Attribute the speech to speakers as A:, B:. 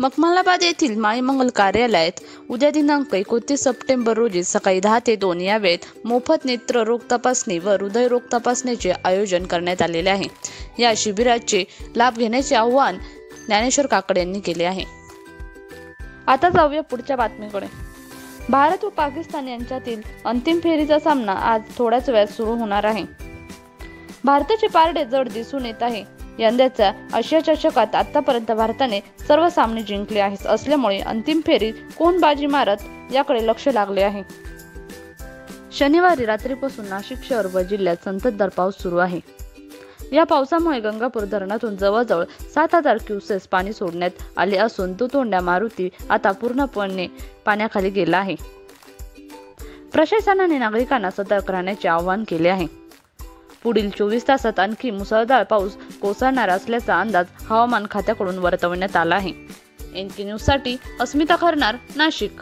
A: मखमलाबाद येथील माईमंगल कार्यालयात उद्या दिनांक 29 सप्टेंबर रोजी सकाळी 10 ते 2 या वेळेत मोफत नेत्र रोग तपासणी व हृदयरोग तपासणीचे आयोजन करण्यात आलेले आहे। या शिबिराचे लाभ घेण्याचे आवाहन ज्ञानेश्वर काकड यांनी केले आहे। आता जाऊया पुढच्या बातमीकडे। भारत व पाकिस्तान यांच्यातील अंतिम फेरीचा सामना आज थोड्याच वेळात सुरू होणार आहे। भारताचे पारडे जड दिसून येत आहे। यंदाच्या आशिया चषकात आतापर्यंत भारताने सर्व सामने जिंकले आहेत, असल्यामुळे अंतिम फेरीत कोण बाजी मारत याकडे लक्ष लागले आहे। शनिवारी रात्रीपासून नाशिक शहर व जिल्ह्यात संततधार पाऊस सुरू आहे। या पावसामुळे गंगापूर धरणातून जवळजवळ 7000 क्युसेस पाणी सोडण्यात आले असून दुतोंड्या मारुती आता पूर्णपणे पाण्याखाली गेला आहे। प्रशासनाने नागरिकांना सतर्क राहण्याचे आवाहन केले आहे। पुढील 24 तासात आणखी मुसळधार पाऊस कोसळणार असल्याचा अंदाज हवामान खात्याकडून वर्तवण्यात आला आहे। NK न्यूज साठी अस्मिता खरनार, नाशिक।